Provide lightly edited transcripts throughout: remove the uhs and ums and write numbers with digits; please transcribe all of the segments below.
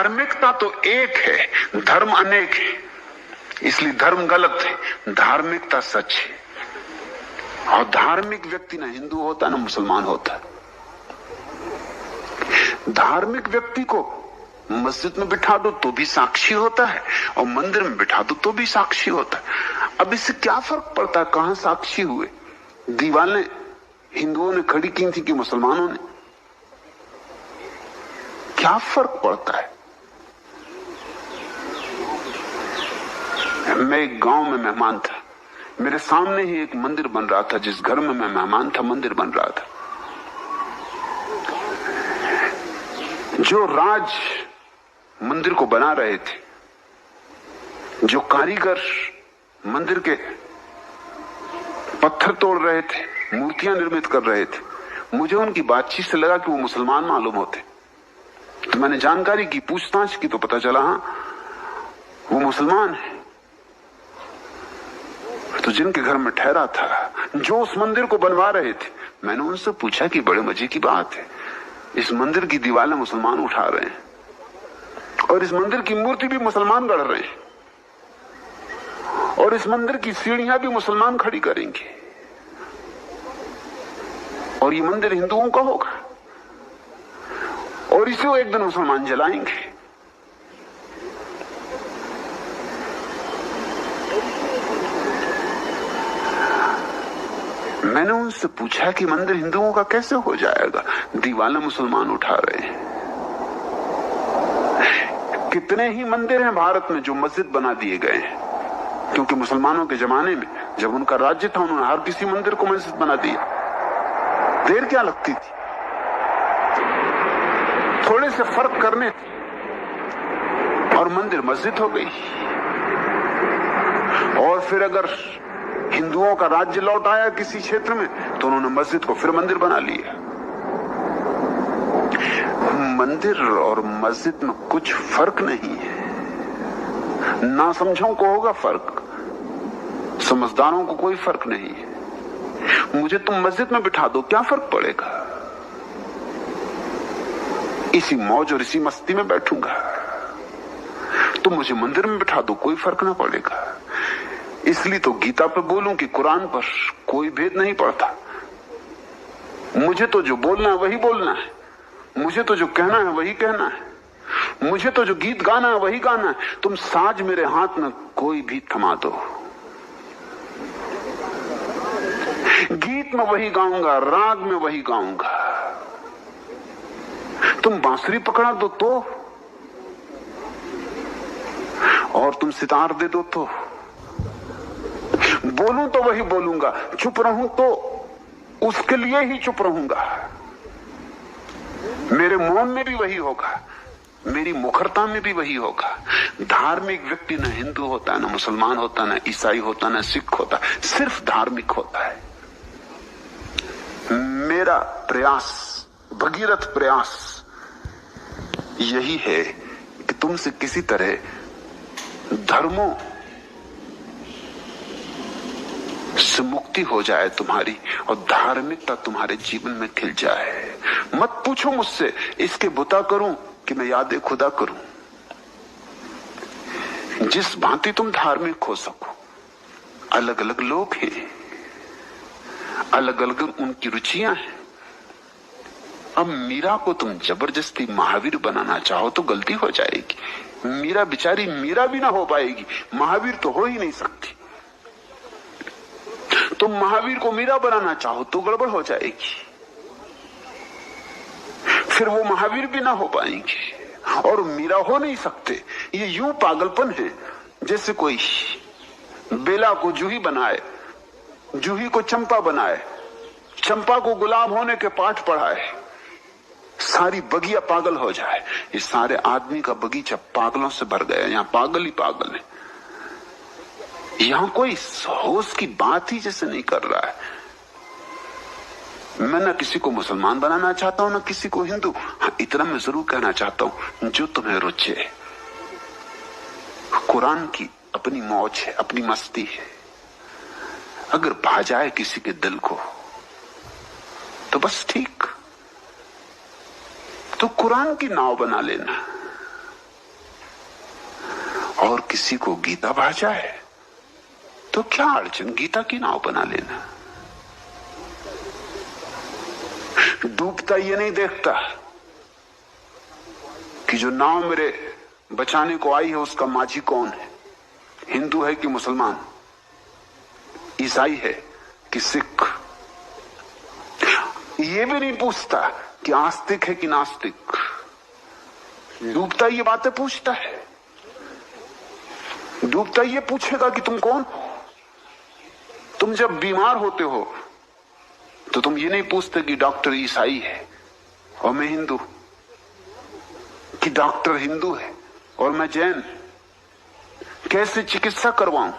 धार्मिकता तो एक है, धर्म अनेक है, इसलिए धर्म गलत है, धार्मिकता सच है। और धार्मिक व्यक्ति ना हिंदू होता ना मुसलमान होता। धार्मिक व्यक्ति को मस्जिद में बिठा दो तो भी साक्षी होता है, और मंदिर में बिठा दो तो भी साक्षी होता है। अब इससे क्या फर्क पड़ता है कहां साक्षी हुए? दीवारें हिंदुओं ने खड़ी की थी कि मुसलमानों ने? क्या फर्क पड़ता है? मैं एक गांव में मेहमान था, मेरे सामने ही एक मंदिर बन रहा था। जिस घर में मैं मेहमान था मंदिर बन रहा था। जो राज मंदिर को बना रहे थे, जो कारीगर मंदिर के पत्थर तोड़ रहे थे, मूर्तियां निर्मित कर रहे थे, मुझे उनकी बातचीत से लगा कि वो मुसलमान मालूम होते। तो मैंने जानकारी की, पूछताछ की, तो पता चला हां वो मुसलमान है। तो जिनके घर में ठहरा था, जो उस मंदिर को बनवा रहे थे, मैंने उनसे पूछा कि बड़े मजे की बात है, इस मंदिर की दीवारें मुसलमान उठा रहे हैं और इस मंदिर की मूर्ति भी मुसलमान गढ़ रहे हैं और इस मंदिर की सीढ़ियां भी मुसलमान खड़ी करेंगे और ये मंदिर हिंदुओं का होगा और इसे वो एक दिन मुसलमान जलाएंगे। मैंने उनसे पूछा कि मंदिर हिंदुओं का कैसे हो जाएगा? दीवारें मुसलमान उठा रहे हैं। कितने ही मंदिर हैं भारत में जो मस्जिद बना दिए गए हैं, क्योंकि मुसलमानों के जमाने में जब उनका राज्य था उन्होंने हर किसी मंदिर को मस्जिद बना दिया। देर क्या लगती थी? थोड़े से फर्क करने थे और मंदिर मस्जिद हो गई। और फिर अगर हिंदुओं का राज्य लौट आया किसी क्षेत्र में तो उन्होंने मस्जिद को फिर मंदिर बना लिया। मंदिर और मस्जिद में कुछ फर्क नहीं है। ना समझों को होगा फर्क, समझदारों को कोई फर्क नहीं है। मुझे तुम मस्जिद में बिठा दो, क्या फर्क पड़ेगा? इसी मौज और इसी मस्ती में बैठूंगा। तुम मुझे मंदिर में बिठा दो, कोई फर्क ना पड़ेगा। इसलिए तो गीता पे बोलूं कि कुरान पर कोई भेद नहीं पड़ता। मुझे तो जो बोलना है वही बोलना है, मुझे तो जो कहना है वही कहना है, मुझे तो जो गीत गाना है वही गाना है। तुम साज मेरे हाथ में कोई भी थमा दो, गीत में वही गाऊंगा, राग में वही गाऊंगा। तुम बांसुरी पकड़ा दो तो, और तुम सितार दे दो तो, बोलूं तो वही बोलूंगा, चुप रहूं तो उसके लिए ही चुप रहूंगा। मेरे मौन में भी वही होगा, मेरी मुखरता में भी वही होगा। धार्मिक व्यक्ति न हिंदू होता है, न मुसलमान होता, न ईसाई होता, न सिख होता, सिर्फ धार्मिक होता है। मेरा प्रयास, भगीरथ प्रयास यही है कि तुमसे किसी तरह धर्मों से मुक्ति हो जाए तुम्हारी और धार्मिकता तुम्हारे जीवन में खिल जाए। मत पूछो मुझसे इसके बुता करूं कि मैं याद खुदा करूं। जिस भांति तुम धार्मिक हो सको, अलग अलग लोग हैं, अलग अलग उनकी रुचियां हैं। अब मीरा को तुम जबरदस्ती महावीर बनाना चाहो तो गलती हो जाएगी। मीरा बेचारी मीरा भी ना हो पाएगी, महावीर तो हो ही नहीं सकती। तुम महावीर को मीरा बनाना चाहो तो गड़बड़ हो जाएगी, फिर वो महावीर भी ना हो पाएंगे और मीरा हो नहीं सकते। ये यूं पागलपन है जैसे कोई बेला को जूही बनाए, जूही को चंपा बनाए, चंपा को गुलाब होने के पाठ पढ़ाए, सारी बगिया पागल हो जाए। ये सारे आदमी का बगीचा पागलों से भर गया। यहाँ पागल ही पागल है, यहां कोई होश की बात ही जैसे नहीं कर रहा है। मैं न किसी को मुसलमान बनाना चाहता हूं, न किसी को हिंदू। हाँ, इतना मैं जरूर कहना चाहता हूं, जो तुम्हें रुचे। कुरान की अपनी मौज है, अपनी मस्ती है। अगर भा जाए किसी के दिल को तो बस ठीक, तो कुरान की नाव बना लेना। और किसी को गीता भा जाए तो क्या अड़चन, गीता की नाव बना लेना। डूबता ये नहीं देखता कि जो नाव मेरे बचाने को आई है उसका माझी कौन है, हिंदू है कि मुसलमान, ईसाई है कि सिख। ये भी नहीं पूछता कि आस्तिक है कि नास्तिक। डूबता ये बातें पूछता है। डूबता ये पूछेगा कि तुम कौन हो। तुम जब बीमार होते हो तो तुम ये नहीं पूछते कि डॉक्टर ईसाई है और मैं हिंदू, कि डॉक्टर हिंदू है और मैं जैन, कैसे चिकित्सा करवाऊं।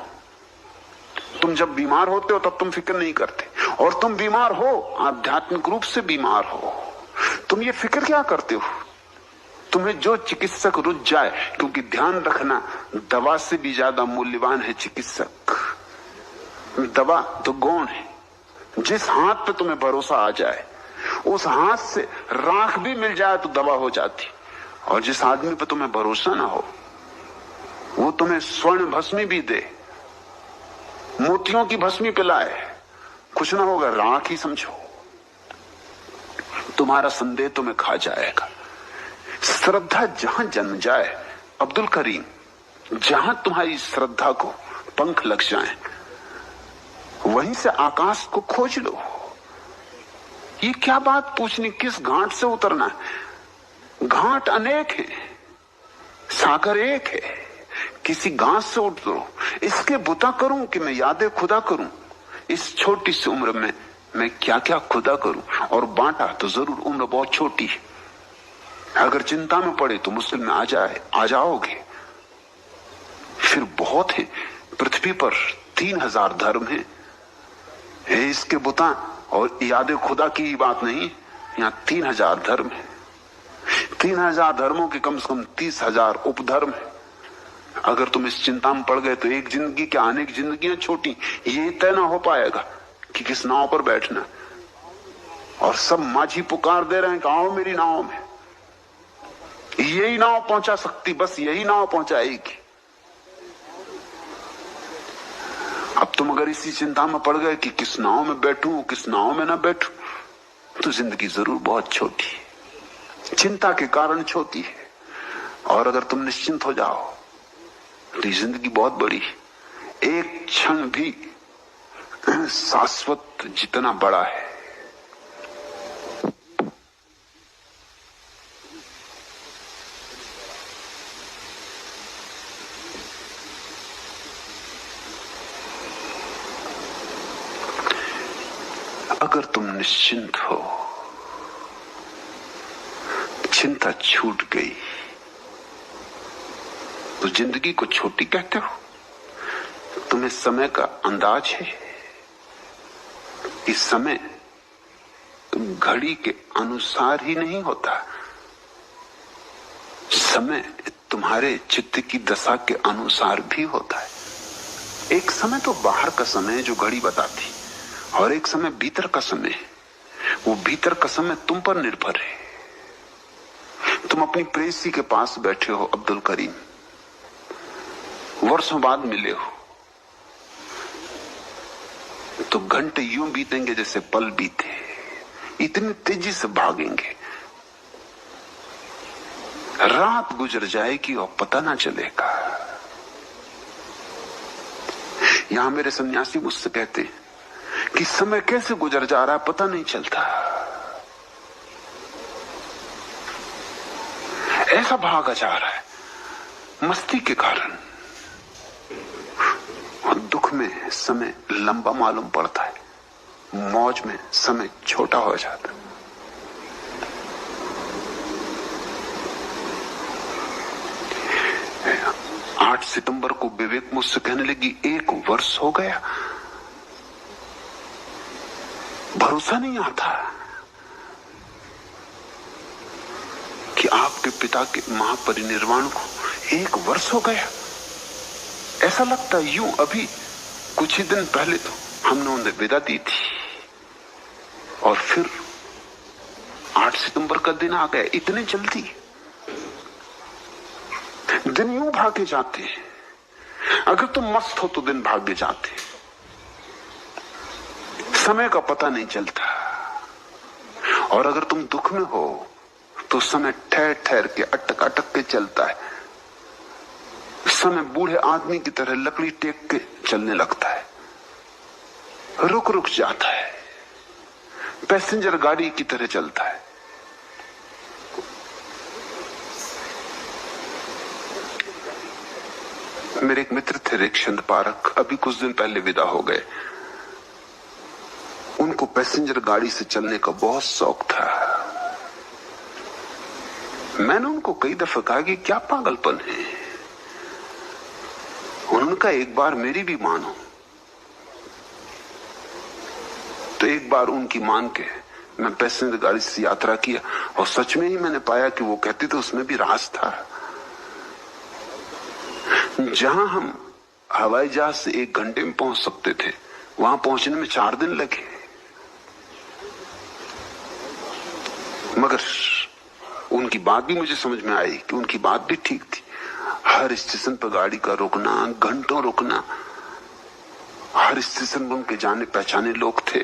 तुम जब बीमार होते हो तब तुम फिक्र नहीं करते, और तुम बीमार हो, आध्यात्मिक रूप से बीमार हो, तुम ये फिक्र क्या करते हो। तुम्हें जो चिकित्सक रुझ जाए, क्योंकि ध्यान रखना दवा से भी ज्यादा मूल्यवान है चिकित्सक। दवा तो गौण है। जिस हाथ पे तुम्हें भरोसा आ जाए उस हाथ से राख भी मिल जाए तो दवा हो जाती, और जिस आदमी पे तुम्हें भरोसा ना हो वो तुम्हें स्वर्ण भस्मी भी दे, मोतियों की भस्मी पिलाए, कुछ ना होगा, राख ही समझो। तुम्हारा संदेह तुम्हें खा जाएगा। श्रद्धा जहां जन्म जाए अब्दुल करीम, जहां तुम्हारी श्रद्धा को पंख लग जाए वहीं से आकाश को खोज लो। ये क्या बात पूछनी, किस घाट से उतरना है। घाट अनेक है, सागर एक है। किसी घाट से उतरो। इसके बुता करूं कि मैं यादें खुदा करूं, इस छोटी सी उम्र में मैं क्या क्या खुदा करूं। और बांटा तो जरूर, उम्र बहुत छोटी है। अगर चिंता में पड़े तो मुस्लिम में आ जाओगे। फिर बहुत है, पृथ्वी पर 3000 धर्म है इसके बुता, और यादें खुदा की ही बात नहीं, यहाँ 3000 धर्म है। 3000 धर्मों के कम से कम 30,000 उपधर्म है। अगर तुम इस चिंता में पड़ गए तो एक जिंदगी क्या अनेक जिंदगियां छोटी, ये तय ना हो पाएगा कि किस नाव पर बैठना। और सब माझी पुकार दे रहे हैं कि आओ मेरी नाव में, यही नाव पहुंचा सकती, बस यही नाव पहुंचाएगी। अब तुम अगर इसी चिंता में पड़ गए कि किस नाव में बैठूं किस नाव में ना बैठूं तो जिंदगी जरूर बहुत छोटी है, चिंता के कारण छोटी है। और अगर तुम निश्चिंत हो जाओ तो ये जिंदगी बहुत बड़ी है। एक क्षण भी शाश्वत जितना बड़ा है। अगर तुम निश्चिंत हो, चिंता छूट गई, तो जिंदगी को छोटी कहते हो। तुम्हें समय का अंदाज है। इस समय घड़ी के अनुसार ही नहीं होता, समय तुम्हारे चित्त की दशा के अनुसार भी होता है। एक समय तो बाहर का समय है जो घड़ी बताती, और एक समय भीतर का समय है। वो भीतर का समय तुम पर निर्भर है। तुम अपनी प्रेयसी के पास बैठे हो अब्दुल करीम, वर्षों बाद मिले हो, तो घंटे यूं बीतेंगे जैसे पल बीते, इतनी तेजी से भागेंगे। रात गुजर जाएगी और पता ना चलेगा। यहां मेरे सन्यासी मुझसे कहते हैं कि समय कैसे गुजर जा रहा है पता नहीं चलता। ऐसा भागा जा रहा है मस्ती के कारण, और दुख में समय लंबा मालूम पड़ता है, मौज में समय छोटा हो जाता है। 8 सितंबर को विवेक मुझसे कहने लगी 1 वर्ष हो गया। भरोसा नहीं आता कि आपके पिता के महापरिनिर्वाण को 1 वर्ष हो गया। ऐसा लगता यूं अभी कुछ ही दिन पहले तो हमने उन्हें विदा दी थी, और फिर 8 सितंबर का दिन आ गया। इतने जल्दी दिन यूं भागे जाते हैं। अगर तुम मस्त हो तो दिन भाग जाते, समय का पता नहीं चलता। और अगर तुम दुख में हो तो समय ठहर ठहर के अटक अटक के चलता है। समय बूढ़े आदमी की तरह लकड़ी टेक के चलने लगता है, रुक रुक जाता है, पैसेंजर गाड़ी की तरह चलता है। मेरे एक मित्र थे रेखचंद पारक, अभी कुछ दिन पहले विदा हो गए। उनको पैसेंजर गाड़ी से चलने का बहुत शौक था। मैंने उनको कई दफा कहा कि क्या पागलपन है। उन्होंने कहा एक बार मेरी भी मानो। तो एक बार उनकी मान के मैं पैसेंजर गाड़ी से यात्रा किया और सच में ही मैंने पाया कि वो कहती तो उसमें भी राज था। जहां हम हवाई जहाज से 1 घंटे में पहुंच सकते थे, वहां पहुंचने में 4 दिन लगे। मगर उनकी बात भी मुझे समझ में आई कि उनकी बात भी ठीक थी। हर स्टेशन पर गाड़ी का रुकना, घंटों रुकना, हर स्टेशन पर उनके जाने पहचाने लोग थे,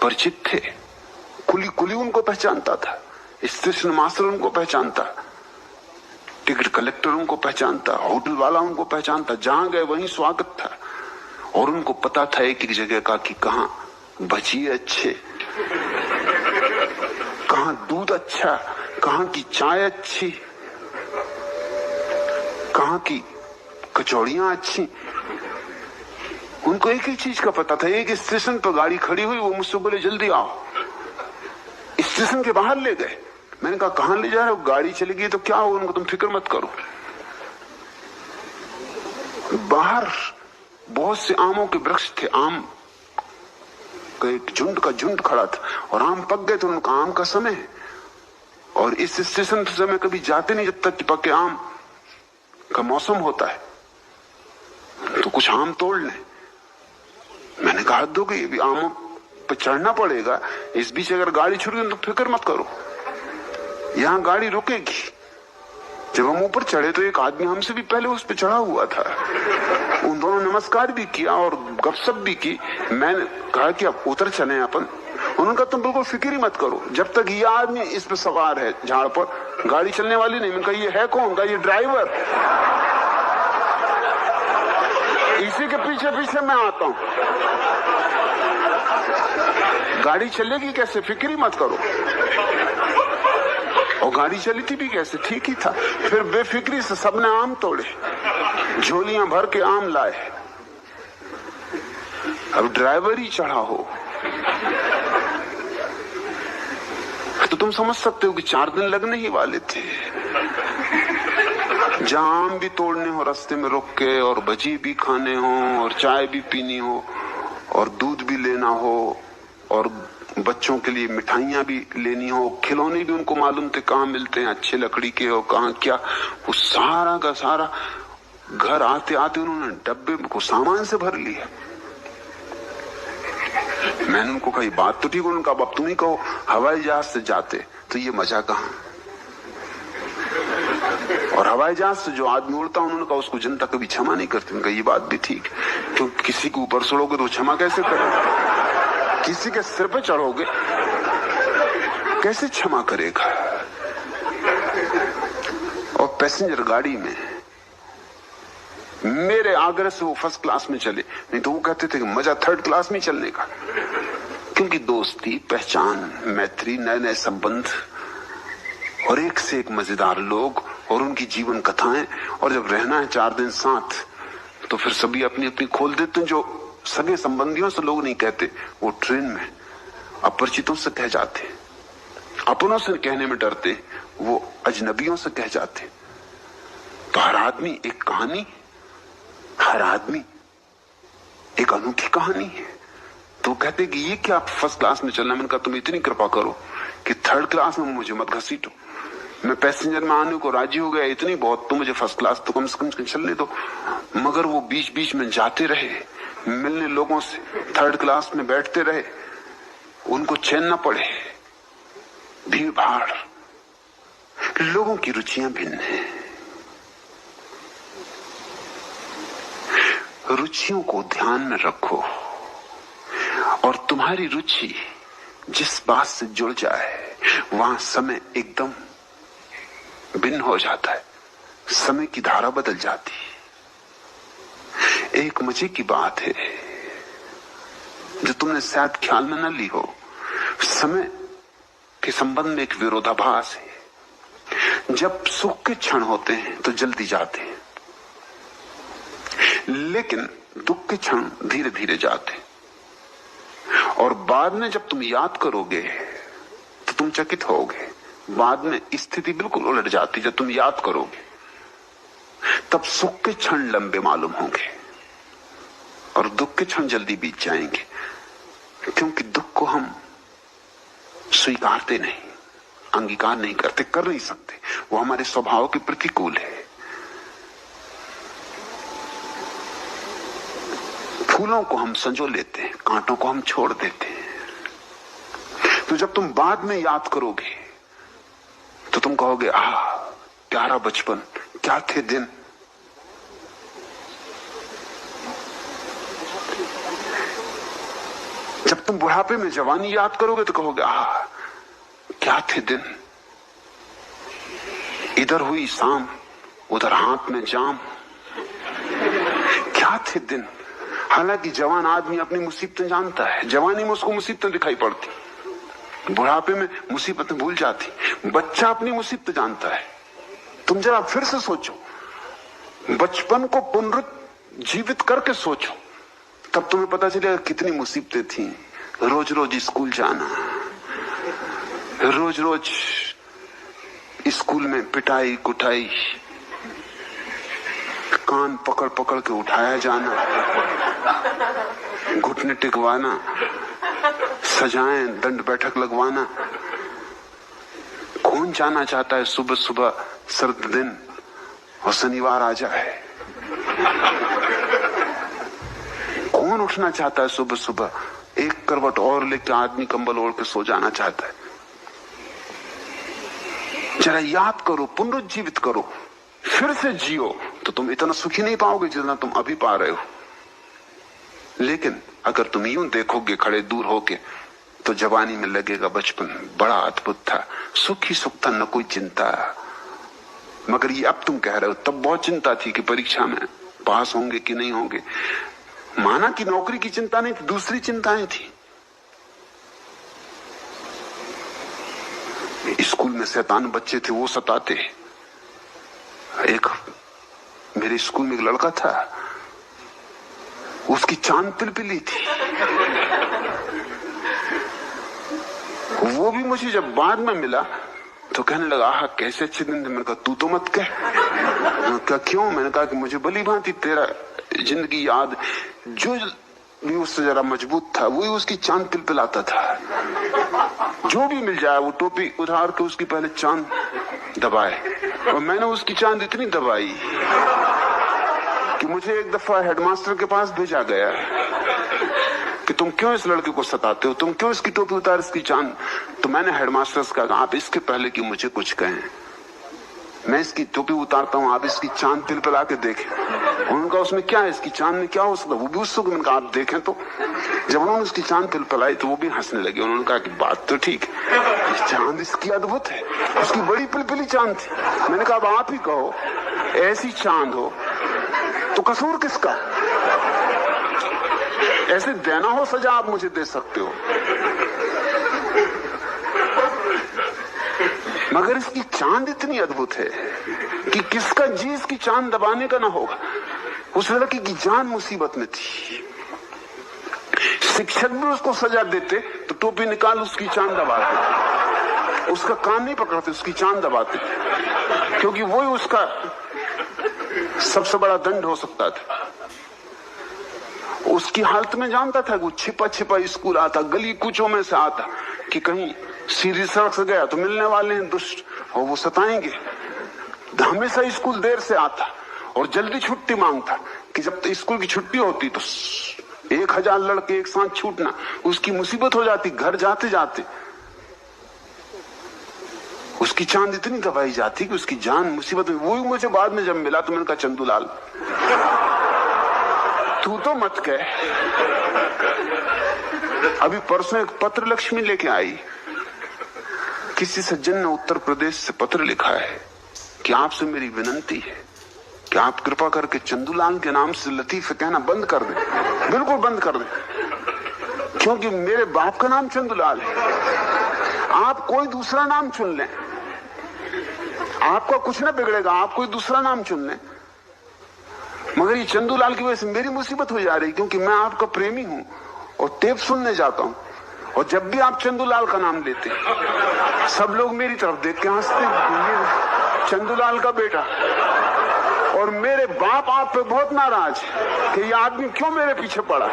परिचित थे। कुली कुली उनको पहचानता था, स्टेशन मास्टर उनको पहचानता, टिकट कलेक्टर उनको पहचानता, होटल वाला उनको पहचानता। जहां गए वहीं स्वागत था। और उनको पता था एक एक जगह का कि कहां भजिए अच्छे, कहां दूध अच्छा, कहां की चाय अच्छी, कहां की कचौड़ियां अच्छी। उनको एक ही चीज का पता था। एक स्टेशन पर गाड़ी खड़ी हुई, वो मुझसे बोले जल्दी आओ। स्टेशन के बाहर ले गए। मैंने कहा कहां ले जा रहे हो? गाड़ी चली गई तो क्या हो, उनको तुम फिक्र मत करो। बाहर बहुत से आमों के वृक्ष थे, आम का एक झुंड का झुंड खड़ा था और आम पक गए। तो उनका आम का समय है और इस स्टेशन से मैं कभी जाते नहीं जब तक कि पके आम का मौसम होता है। तो कुछ आम तोड़ लें। मैंने कहा दो कि ये भी आमों पर चढ़ना पड़ेगा। इस बीच अगर गाड़ी छूट गई तो फिक्र मत करो, यहां गाड़ी रुकेगी। जब हम ऊपर चढ़े तो एक आदमी हमसे भी पहले उस पर चढ़ा हुआ था। उन दोनों नमस्कार भी किया और गपशप भी की। मैंने कहा कि अब उतर चले अपन। उन्होंने कहा तुम बिल्कुल फिक्र ही मत करो, जब तक ये आदमी इस पे सवार है झाड़ पर, गाड़ी चलने वाली नहीं। मैंने कहा ये है कौन? कहा ये ड्राइवर, इसी के पीछे पीछे मैं आता हूं। गाड़ी चलेगी कैसे, फिक्र ही मत करो। और गाड़ी चली थी भी कैसे, ठीक ही था। फिर बेफिक्री से सबने आम तोड़े, झोलियां भर के आम लाए। अब ड्राइवर ही चढ़ा हो तो तुम समझ सकते हो कि 4 दिन लगने ही वाले थे। जहां आम भी तोड़ने हो रास्ते में रुक के, और भजी भी खाने हो, और चाय भी पीनी हो, और दूध भी लेना हो, और बच्चों के लिए मिठाइयां भी लेनी हो, खिलौने भी उनको मालूम थे कहाँ मिलते हैं अच्छे लकड़ी के और कहाँ क्या। वो सारा का सारा घर आते आते उन्होंने डब्बे को सामान से भर लिया। मैंने उनको कही बात तो ठीक। उनका अब तुम ही कहो, हवाई जहाज से जाते तो ये मजा कहाँ। और हवाई जहाज से जो आदमी उड़ता, उन्होंने कहा उसको जनता कभी क्षमा नहीं करती। उनका ये बात भी ठीक, क्योंकि किसी के ऊपर सड़ोगे तो क्षमा कैसे करोगे? किसी के सिर पे चढ़ोगे कैसे क्षमा करेगा? और पैसेंजर गाड़ी में मेरे आग्रह से वो फर्स्ट क्लास में चले, नहीं तो वो कहते थे कि मजा 3rd क्लास में चलने का। क्योंकि दोस्ती, पहचान, मैत्री, नए नए संबंध और एक से एक मजेदार लोग और उनकी जीवन कथाएं। और जब रहना है 4 दिन साथ तो फिर सभी अपनी अपनी खोल देते हैं। जो सगे संबंधियों से लोग नहीं कहते, वो ट्रेन में अपरिचितों से कह जाते, अपनों से कहने में डरते, वो अजनबियों से कह जाते। तो हर आदमी एक कहानी, हर आदमी एक अनूठी कहानी है। तो कहते कि ये क्या फर्स्ट क्लास में चलना। मैंने कहा तुम इतनी कृपा करो कि 3rd क्लास में मुझे मत घसीटो। मैं पैसेंजर में आने को राजी हो गया, इतनी बहुत, तो मुझे फर्स्ट क्लास तो कम से कम चलने दो। मगर वो बीच बीच में जाते रहे, मिलने लोगों से, 3rd क्लास में बैठते रहे, उनको चैन न पड़े। भीड़ भाड़, लोगों की रुचियां भिन्न हैं। रुचियों को ध्यान में रखो और तुम्हारी रुचि जिस बात से जुड़ जाए वहां समय एकदम भिन्न हो जाता है, समय की धारा बदल जाती है। एक मजे की बात है जो तुमने शायद ख्याल में न ली हो। समय के संबंध में एक विरोधाभास है। जब सुख के क्षण होते हैं तो जल्दी जाते हैं, लेकिन दुख के क्षण धीरे धीरे जाते हैं। और बाद में जब तुम याद करोगे तो तुम चकित होगे, बाद में स्थिति बिल्कुल उलट जाती। जब तुम याद करोगे तब सुख के क्षण लंबे मालूम होंगे और दुख के क्षण जल्दी बीत जाएंगे, क्योंकि दुख को हम स्वीकारते नहीं, अंगीकार नहीं करते, कर नहीं सकते। वो हमारे स्वभाव के प्रतिकूल है। फूलों को हम संजो लेते हैं, कांटों को हम छोड़ देते हैं। तो जब तुम बाद में याद करोगे तो तुम कहोगे, प्यारा बचपन, क्या थे दिन। जब तुम बुढ़ापे में जवानी याद करोगे तो कहोगे, क्या थे दिन। इधर हुई शाम, उधर हाथ में जाम, क्या थे दिन। हालांकि जवान आदमी अपनी मुसीबतें जानता है, जवानी में उसको मुसीबतें दिखाई पड़ती, बुढ़ापे में मुसीबतें भूल जाती। बच्चा अपनी मुसीबतें जानता है। तुम जरा फिर से सोचो, बचपन को पुनरुज्जीवित करके सोचो, तब तुम्हें पता चलेगा कितनी मुसीबतें थी। रोज रोज स्कूल जाना, रोज रोज स्कूल में पिटाई कुटाई, कान पकड़ पकड़ के उठाया जाना, घुटने टिकवाना, सजाएं, दंड बैठक लगवाना। कौन जाना चाहता है सुबह सुबह सर्द दिन और शनिवार आ जाए। कौन उठना चाहता है सुबह सुबह, एक करवट और लेकर आदमी कंबल ओढ़ के सो जाना चाहता है। जरा याद करो, पुनरुज्जीवित करो, फिर से जियो, तो तुम इतना सुखी नहीं पाओगे जितना तुम अभी पा रहे हो। लेकिन अगर तुम यूं देखोगे खड़े दूर होके, तो जवानी में लगेगा बचपन बड़ा अद्भुत था, सुख ही सुख था, न कोई चिंता। मगर ये अब तुम कह रहे हो, तब बहुत चिंता थी कि परीक्षा में पास होंगे कि नहीं होंगे। माना कि नौकरी की चिंता नहीं थी, दूसरी चिंताएं थी। स्कूल में शैतान बच्चे थे, वो सताते। एक मेरे स्कूल में एक लड़का था, उसकी चांद पिलपिली थी। वो भी मुझे जब बाद में मिला तो कहने लगा, कैसे अच्छे दिन थे। मैंने कहा, तू तो मत कह। क्या क्यों? मैंने कहा कि मुझे भली भांति तेरा जिंदगी याद, जो भी उससे जरा मजबूत था वही उसकी चांद पिलपिलाता था। जो भी मिल जाए वो टोपी उधार के उसकी पहले चांद दबाए। और मैंने उसकी चांद इतनी दबाई कि मुझे एक दफा हेडमास्टर के पास भेजा गया कि तुम क्यों इस लड़के को सताते हो, तुम क्यों इसकी टोपी उतार, इसकी चांद। तो मैंने हेडमास्टर से कहा, आप इसके पहले कि मुझे कुछ कहें, मैं इसकी टोपी उतारता हूं, आप इसकी चांद पिलपिला के देखें। उनका उसमें क्या है, इसकी चांद में क्या हो सकता। वो भी उत्सुक, मैंने कहा आप देखें। तो जब उन्होंने उसकी चांद पिलपिलाई तो वो भी हंसने लगे। उन्होंने कहा कि बात तो ठीक है, चांद इसकी अद्भुत है, उसकी बड़ी पिलपिली चांद थी। मैंने कहा अब आप ही कहो, ऐसी चांद हो तो कसूर किसका। ऐसे देना हो सजा आप मुझे दे सकते हो, मगर इसकी चांद इतनी अद्भुत है कि किसका जी इसकी चांद दबाने का ना होगा। उस लड़की की जान मुसीबत में थी। शिक्षक भी उसको सजा देते तो टोपी निकाल उसकी चांद दबाते, उसका कान नहीं पकड़ते, उसकी चांद दबाते, क्योंकि वही उसका सबसे बड़ा दंड हो सकता था। उसकी हालत में जानता था, वो छिपा छिपा स्कूल आता, गली कूचों में से आता कि कहीं सीधी सड़क से गया तो मिलने वाले हैं दुष्ट और वो सताएंगे। हमेशा स्कूल देर से आता और जल्दी छुट्टी मांगता कि जब तक स्कूल की छुट्टी होती तो 1000 लड़के एक साथ छूटना, उसकी मुसीबत हो जाती। घर जाते जाते उसकी चांद इतनी दबाई जाती कि उसकी जान मुसीबत में। वही मुझे बाद में जब मिला तो मैंने कहा, चंदूलाल तू तो मत कह। अभी परसों एक पत्र लक्ष्मी लेके आई। किसी सज्जन ने उत्तर प्रदेश से पत्र लिखा है कि आपसे मेरी विनंती है कि आप कृपा करके चंदूलाल के नाम से लतीफे कहना बंद कर दें, बिल्कुल बंद कर दें, क्योंकि मेरे बाप का नाम चंदूलाल है। आप कोई दूसरा नाम चुन लें, आपका कुछ ना बिगड़ेगा, आप कोई दूसरा नाम चुन लें, मगर ये चंदूलाल की वजह से मेरी मुसीबत हो जा रही, क्योंकि मैं आपका प्रेमी हूं और टेप सुनने जाता हूं, और जब भी आप चंदूलाल का नाम लेते सब लोग मेरी तरफ देख के हंसते हैं, चंदूलाल का बेटा। और मेरे बाप आप पे बहुत नाराज कि ये आदमी क्यों मेरे पीछे पड़ा।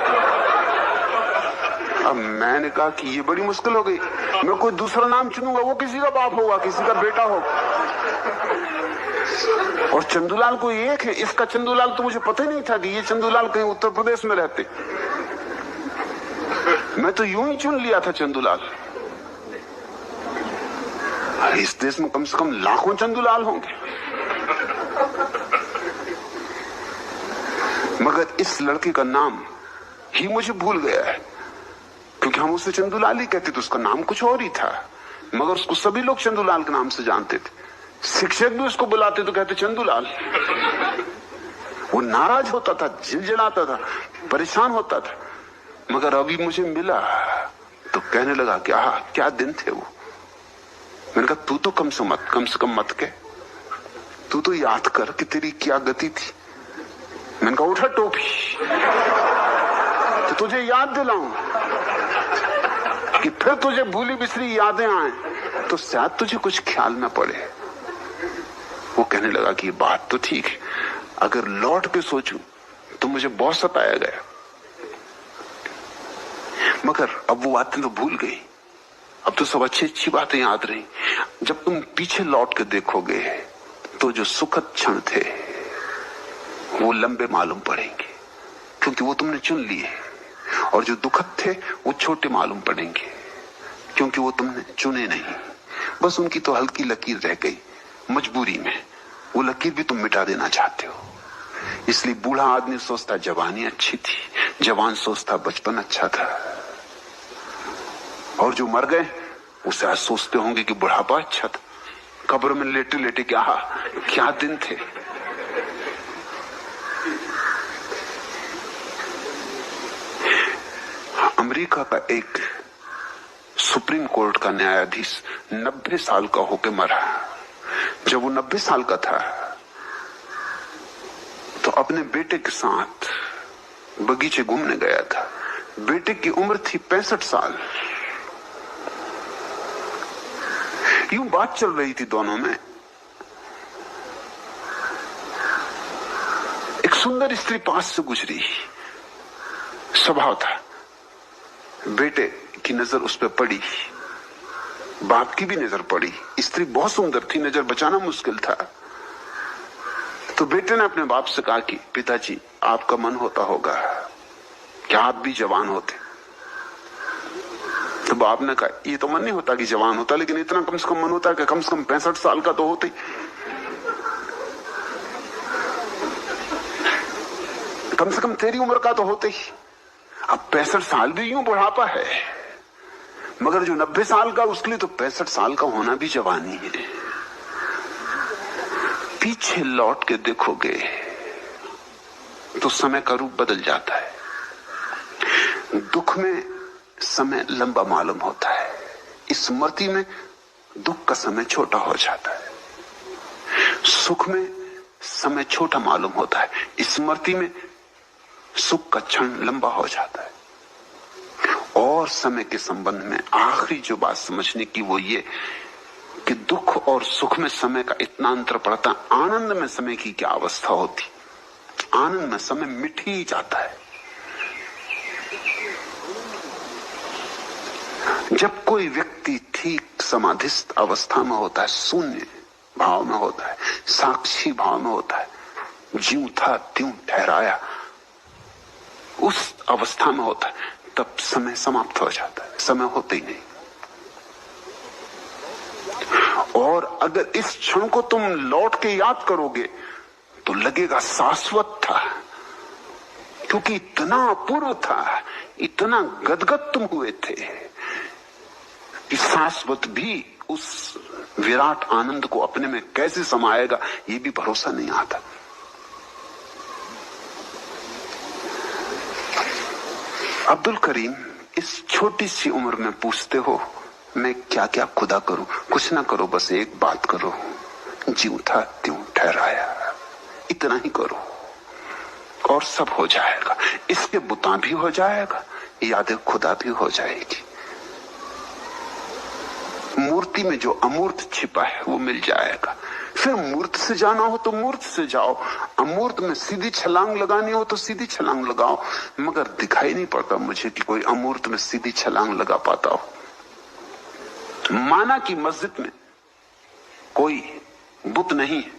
अब मैंने कहा कि ये बड़ी मुश्किल हो गई, मैं कोई दूसरा नाम चुनूंगा, वो किसी का बाप होगा, किसी का बेटा होगा, और चंदूलाल कोई एक है। इसका चंदूलाल तो मुझे पता ही नहीं था कि ये चंदूलाल कहीं उत्तर प्रदेश में रहते। मैं तो यूं ही चुन लिया था चंदूलाल। इस देश में कम से कम लाखों चंदूलाल होंगे, मगर इस लड़के का नाम ही मुझे भूल गया है, क्योंकि हम उसे चंदूलाल ही कहते थे, उसका नाम कुछ और ही था, मगर उसको सभी लोग चंदूलाल के नाम से जानते थे। शिक्षक भी उसको बुलाते तो कहते चंदूलाल। वो नाराज होता था, झिलझिलाता था, परेशान होता था, मगर अभी मुझे मिला तो कहने लगा कि क्या दिन थे वो। मैंने कहा तू तो कम से कम मत कह, तू तो याद कर कि तेरी क्या गति थी। मैंने कहा उठा टोपी तो तुझे याद दिलाऊं कि फिर तुझे भूली बिसरी यादें आए तो शायद तुझे कुछ ख्याल न पड़े। वो कहने लगा कि ये बात तो ठीक है, अगर लौट के सोचूं तो मुझे बहुत सताया गया, मगर अब वो बातें तो भूल गई, अब तो सब अच्छी अच्छी बातें याद रही। जब तुम पीछे लौट के देखोगे तो जो सुखद क्षण थे वो लंबे मालूम पड़ेंगे, क्योंकि वो तुमने चुन लिए, और जो दुखद थे वो छोटे मालूम पड़ेंगे, क्योंकि वो तुमने चुने नहीं, बस उनकी तो हल्की लकीर रह गई मजबूरी में, वो लकीर भी तुम मिटा देना चाहते हो। इसलिए बूढ़ा आदमी सोचता जवानी अच्छी थी, जवान सोचता बचपन अच्छा था, और जो मर गए उसे आज सोचते होंगे कि बुढ़ापा अच्छा था, कब्र में लेटे लेटे क्या दिन थे। अमेरिका का एक सुप्रीम कोर्ट का न्यायाधीश 90 साल का होकर मरा। जब वो 90 साल का था तो अपने बेटे के साथ बगीचे घूमने गया था। बेटे की उम्र थी 65 साल। यूं बात चल रही थी दोनों में। एक सुंदर स्त्री पास से गुजरी। स्वभाव था, बेटे की नजर उस पर पड़ी, बाप की भी नजर पड़ी। स्त्री बहुत सुंदर थी, नजर बचाना मुश्किल था। तो बेटे ने अपने बाप से कहा कि पिताजी, आपका मन होता होगा कि आप भी जवान होते। तो बाप ने कहा, ये तो मन नहीं होता कि जवान होता, लेकिन इतना कम से कम मन होता है कि कम से कम 65 साल का तो होते ही। कम से कम तेरी उम्र का तो होते ही। अब 65 साल भी यूं बुढ़ापा है, मगर जो 90 साल का उसके लिए तो 65 साल का होना भी जवानी है। पीछे लौट के देखोगे तो समय का रूप बदल जाता है। दुख में समय लंबा मालूम होता है, स्मृति में दुख का समय छोटा हो जाता है। सुख में समय छोटा मालूम होता है, स्मृति में सुख का क्षण लंबा हो जाता है। और समय के संबंध में आखिरी जो बात समझने की वो ये कि दुख और सुख में समय का इतना अंतर पड़ता है। आनंद में समय की क्या अवस्था होती, आनंद में समय मिट ही जाता है। जब कोई व्यक्ति ठीक समाधिस्थ अवस्था में होता है, शून्य भाव में होता है, साक्षी भाव में होता है, ज्यों था त्यों ठहराया, उस अवस्था में होता है, तब समय समाप्त हो जाता है, समय होते ही नहीं। और अगर इस क्षण को तुम लौट के याद करोगे तो लगेगा शाश्वत था, क्योंकि इतना अपूर्व था, इतना गदगद तुम हुए थे कि शाश्वत भी उस विराट आनंद को अपने में कैसे समाएगा ये भी भरोसा नहीं आता। अब्दुल करीम इस छोटी सी उम्र में पूछते हो मैं क्या क्या खुदा करूं? कुछ ना करो, बस एक बात करो, जीव था त्यों ठहराया, इतना ही करो और सब हो जाएगा। इसके बुता भी हो जाएगा, यादें खुदा भी हो जाएगी। मूर्ति में जो अमूर्त छिपा है वो मिल जाएगा। फिर मूर्त से जाना हो तो मूर्त से जाओ, अमूर्त में सीधी छलांग लगानी हो तो सीधी छलांग लगाओ, मगर दिखाई नहीं पड़ता मुझे कि कोई अमूर्त में सीधी छलांग लगा पाता हो। माना कि मस्जिद में कोई बुत नहीं है,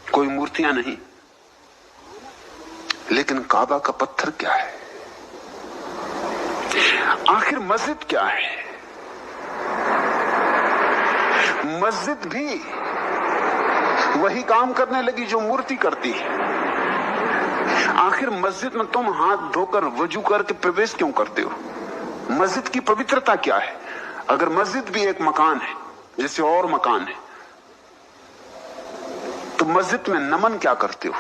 कोई मूर्तियां नहीं, लेकिन काबा का पत्थर क्या है? आखिर मस्जिद क्या है? मस्जिद भी वही काम करने लगी जो मूर्ति करती है। आखिर मस्जिद में तुम हाथ धोकर वजू करके प्रवेश क्यों करते हो? मस्जिद की पवित्रता क्या है? अगर मस्जिद भी एक मकान है जैसे और मकान है, तो मस्जिद में नमन क्या करते हो?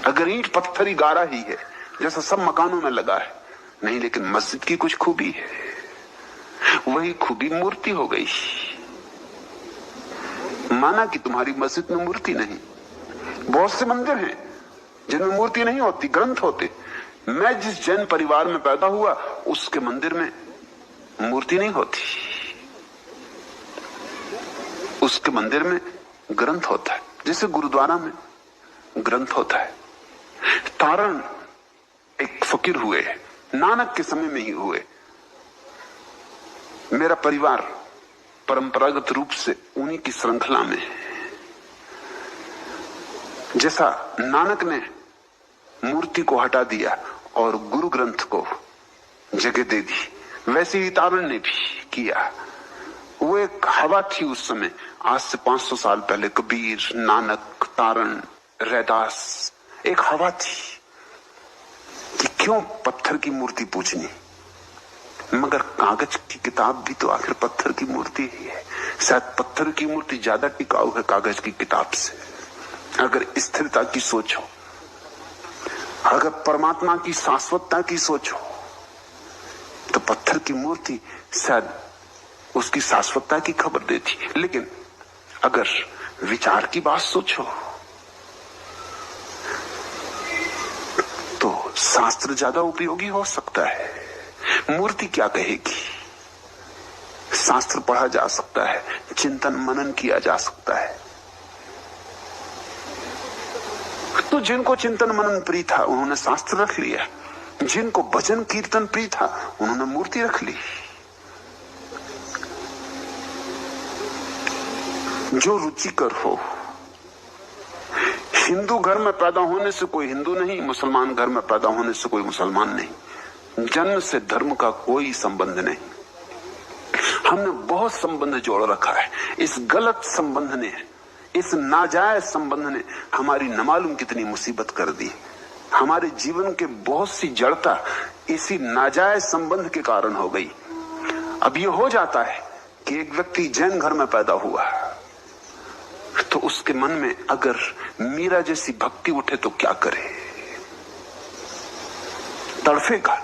अगर ईंट पत्थर ही गारा ही है जैसा सब मकानों में लगा है, नहीं, लेकिन मस्जिद की कुछ खूबी है, वही खूबी मूर्ति हो गई। माना कि तुम्हारी मस्जिद में मूर्ति नहीं, बहुत से मंदिर हैं जिनमें मूर्ति नहीं होती, ग्रंथ होते। मैं जिस जैन परिवार में पैदा हुआ उसके मंदिर में मूर्ति नहीं होती, उसके मंदिर में ग्रंथ होता है, जैसे गुरुद्वारा में ग्रंथ होता है। तारण एक फकीर हुए, नानक के समय में ही हुए। मेरा परिवार परंपरागत रूप से उन्हीं की श्रृंखला में है। जैसा नानक ने मूर्ति को हटा दिया और गुरु ग्रंथ को जगह दे दी, वैसे ही तारण ने भी किया। वो एक हवा थी उस समय, आज से 500 साल पहले कबीर, नानक, तारण, रैदास, एक हवा थी कि क्यों पत्थर की मूर्ति पूजनी, मगर कागज की किताब भी तो आखिर पत्थर की मूर्ति ही है। शायद पत्थर की मूर्ति ज्यादा टिकाऊ है कागज की किताब से। अगर स्थिरता की सोच हो, अगर परमात्मा की शाश्वतता की सोच हो, तो पत्थर की मूर्ति शायद उसकी शाश्वतता की खबर देती। लेकिन अगर विचार की बात सोचो तो शास्त्र ज्यादा उपयोगी हो सकता है। मूर्ति क्या कहेगी? शास्त्र पढ़ा जा सकता है, चिंतन मनन किया जा सकता है। तो जिनको चिंतन मनन प्रिय था उन्होंने शास्त्र रख लिया, जिनको भजन कीर्तन प्रिय था उन्होंने मूर्ति रख ली। जो रुचिकर हो। हिंदू घर में पैदा होने से कोई हिंदू नहीं, मुसलमान घर में पैदा होने से कोई मुसलमान नहीं। जन्म से धर्म का कोई संबंध नहीं। हमने बहुत संबंध जोड़ रखा है। इस गलत संबंध ने, इस नाजायज संबंध ने हमारी न मालूम कितनी मुसीबत कर दी। हमारे जीवन के बहुत सी जड़ता इसी नाजायज संबंध के कारण हो गई। अब ये हो जाता है कि एक व्यक्ति जैन घर में पैदा हुआ तो उसके मन में अगर मीरा जैसी भक्ति उठे तो क्या करे? तड़फेगा।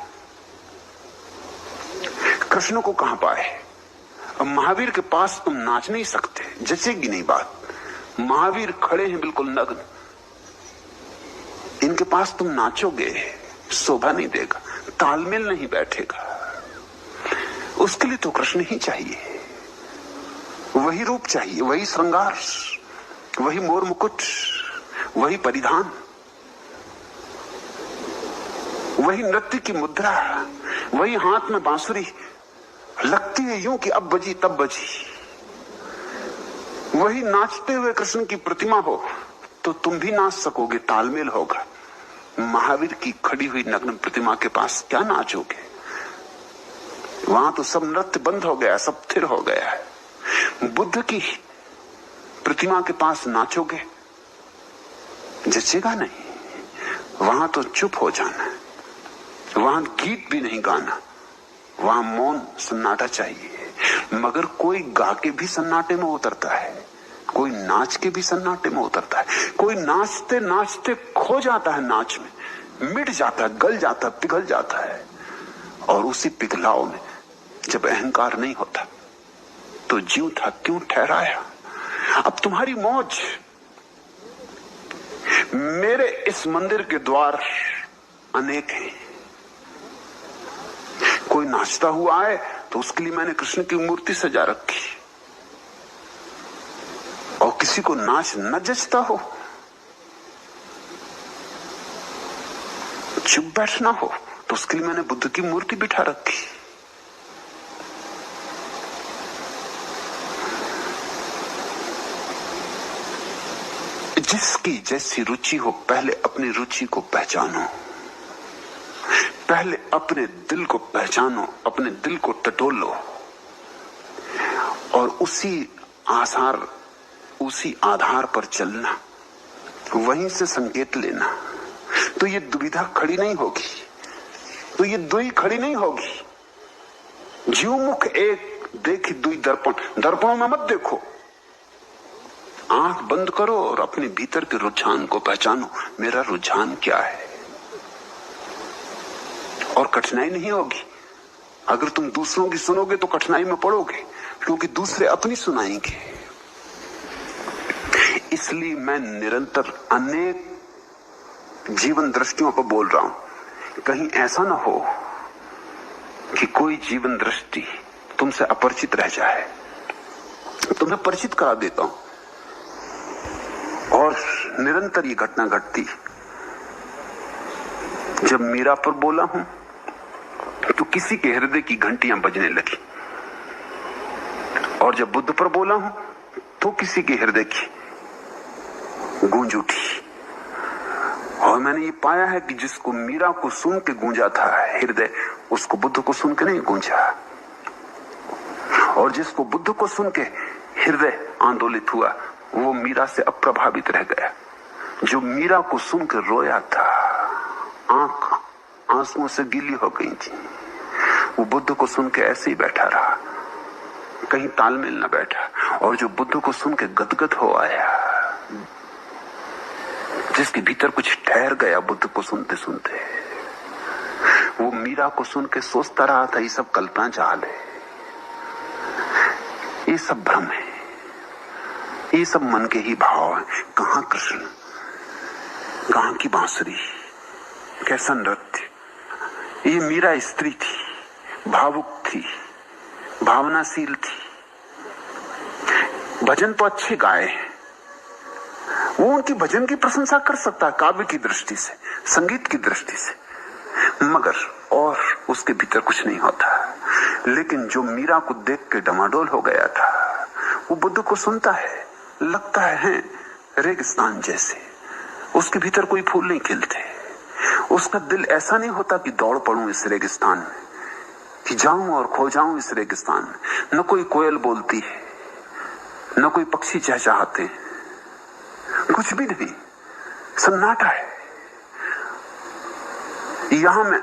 कृष्ण को कहां पाए? अब महावीर के पास तुम नाच नहीं सकते, जचेगी नहीं बात। महावीर खड़े हैं बिल्कुल नग्न, इनके पास तुम नाचोगे शोभा नहीं देगा, तालमेल नहीं बैठेगा। उसके लिए तो कृष्ण ही चाहिए, वही रूप चाहिए, वही श्रृंगार, वही मोर मुकुट, वही परिधान, वही नृत्य की मुद्रा, वही हाथ में बांसुरी लगती है यूं कि अब बजी तब बजी। वही नाचते हुए कृष्ण की प्रतिमा हो तो तुम भी नाच सकोगे, तालमेल होगा। महावीर की खड़ी हुई नग्न प्रतिमा के पास क्या नाचोगे? वहां तो सब नृत्य बंद हो गया, सब स्थिर हो गया है। बुद्ध की प्रतिमा के पास नाचोगे, जचेगा नहीं। वहां तो चुप हो जाना है, वहां गीत भी नहीं गाना, वहां मौन सन्नाटा चाहिए। मगर कोई गा के भी सन्नाटे में उतरता है, कोई नाच के भी सन्नाटे में उतरता है, कोई नाचते नाचते खो जाता है, नाच में मिट जाता है, गल जाता है, पिघल जाता है। और उसी पिघलाव में जब अहंकार नहीं होता तो जीव था क्यों ठहराया। अब तुम्हारी मौज। मेरे इस मंदिर के द्वार अनेक हैं। कोई नाचता हुआ आए तो उसके लिए मैंने कृष्ण की मूर्ति सजा रखी, और किसी को नाच न जचता हो, चुप बैठना हो, तो उसके लिए मैंने बुद्ध की मूर्ति बिठा रखी। जिसकी जैसी रुचि हो, पहले अपनी रुचि को पहचानो, पहले अपने दिल को पहचानो, अपने दिल को टटोलो, और उसी आधार पर चलना, वहीं से संकेत लेना। तो ये दुविधा खड़ी नहीं होगी, तो ये दुई खड़ी नहीं होगी। जीव मुख एक, देखी दुई दर्पण। दर्पणों में मत देखो, आंख बंद करो और अपने भीतर के रुझान को पहचानो। मेरा रुझान क्या है? और कठिनाई नहीं होगी। अगर तुम दूसरों की सुनोगे तो कठिनाई में पड़ोगे, क्योंकि दूसरे अपनी सुनाएंगे। इसलिए मैं निरंतर अनेक जीवन दृष्टियों पर बोल रहा हूं। कहीं ऐसा ना हो कि कोई जीवन दृष्टि तुमसे अपरिचित रह जाए। तुम्हें परिचित करा देता हूं। और निरंतर ये घटना घटती। जब मीरा पर बोला हूं तो किसी के हृदय की घंटियां बजने लगी, और जब बुद्ध पर बोला हूं तो किसी के हृदय की गूंज उठी। और मैंने ये पाया है कि जिसको मीरा को सुन के गूंजा था हृदय, उसको बुद्ध को सुन के नहीं गूंजा। और जिसको बुद्ध को सुन के हृदय आंदोलित हुआ, वो मीरा से अप्रभावित रह गया। जो मीरा को सुन के रोया था, आंख आंसुओं से गीली हो गई थी, वो बुद्ध को सुन के ऐसे ही बैठा रहा, कहीं तालमेल न बैठा। और जो बुद्ध को सुन के गदगद हो आया, जिसके भीतर कुछ ठहर गया बुद्ध को सुनते सुनते, वो मीरा को सुन के सोचता रहा था ये सब कल्पना जाल है, ये सब भ्रम है, ये सब मन के ही भाव है। कहां कृष्ण, कहां की बांसुरी, कैसा नृत्य। ये मीरा स्त्री थी, भावुक थी, भावनाशील थी। भजन तो अच्छे गाए हैं, वो उनकी भजन की प्रशंसा कर सकता है काव्य की दृष्टि से, संगीत की दृष्टि से, मगर और उसके भीतर कुछ नहीं होता। लेकिन जो मीरा को देख के डमाडोल हो गया था, वो बुद्ध को सुनता है, लगता है रेगिस्तान जैसे, उसके भीतर कोई फूल नहीं खिलते। उसका दिल ऐसा नहीं होता कि दौड़ पड़ूं इस रेगिस्तान में, कि जाऊं और खो जाऊं इस रेगिस्तान में। न कोई कोयल बोलती है, न कोई पक्षी चहचहाते, कुछ भी नहीं, सन्नाटा है। यहां मैं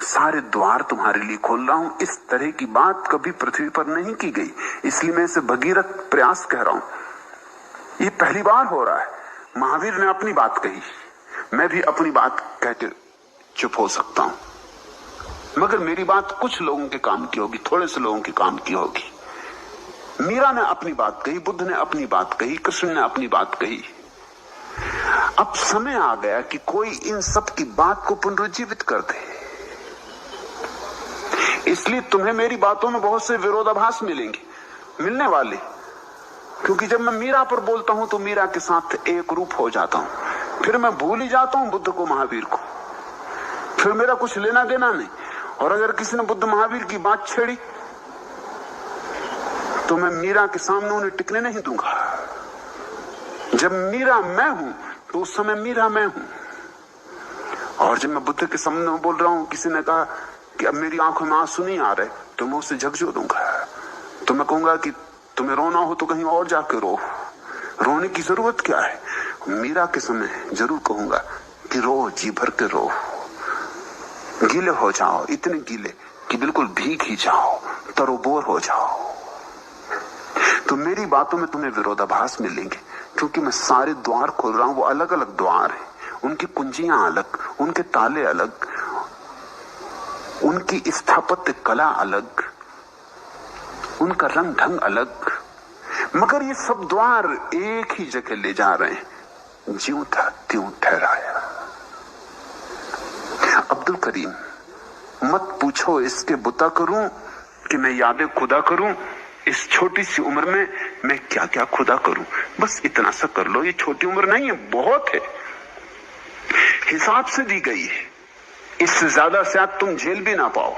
सारे द्वार तुम्हारे लिए खोल रहा हूं। इस तरह की बात कभी पृथ्वी पर नहीं की गई, इसलिए मैं इसे भगीरथ प्रयास कह रहा हूं। ये पहली बार हो रहा है। महावीर ने अपनी बात कही, मैं भी अपनी बात कह के चुप हो सकता हूं, मगर मेरी बात कुछ लोगों के काम की होगी, थोड़े से लोगों के काम की होगी। मीरा ने अपनी बात कही, बुद्ध ने अपनी बात कही, कृष्ण ने अपनी बात कही। अब समय आ गया कि कोई इन सब की बात को पुनरुज्जीवित कर दे। इसलिए तुम्हें मेरी बातों में बहुत से विरोधाभास मिलेंगे, मिलने वाले, क्योंकि जब मैं मीरा पर बोलता हूं तो मीरा के साथ एक रूप हो जाता हूं, फिर मैं भूल ही जाता हूं बुद्ध को, महावीर को, फिर मेरा कुछ लेना देना नहीं। और अगर किसी ने बुद्ध महावीर की बात छेड़ी तो मैं मीरा के सामने उन्हें टिकने नहीं दूंगा। जब मीरा मैं हूं तो उस समय मीरा मैं हूं। और जब मैं बुद्ध के सामने बोल रहा हूं, किसी ने कहा कि अब मेरी आंखों में आंसू नहीं आ रहे, तो मैं उससे झकझोर दूंगा। तो मैं कहूंगा कि तुम्हें रोना हो तो कहीं और जाके रो, रोने की जरूरत क्या है। मीरा के समय जरूर कहूंगा कि रो, जी भर के रो, गीले हो जाओ, इतने गीले कि बिल्कुल भीग ही जाओ, तरोबोर हो जाओ। तो मेरी बातों में तुम्हें विरोधाभास मिलेंगे, क्योंकि मैं सारे द्वार खोल रहा हूं। वो अलग अलग द्वार हैं, उनकी कुंजियां अलग, उनके ताले अलग, उनकी स्थापत्य कला अलग, उनका रंग ढंग अलग, मगर ये सब द्वार एक ही जगह ले जा रहे हैं, ज्यों था त्यों ठहराया। अब्दुल करीम, मत पूछो इसके बुता करूं कि मैं यादें खुदा करूं। इस छोटी सी उम्र में मैं क्या क्या खुदा करूं, बस इतना सा कर लो। ये छोटी उम्र नहीं है, बहुत है, हिसाब से दी गई है। इससे ज्यादा शायद तुम झेल भी ना पाओ।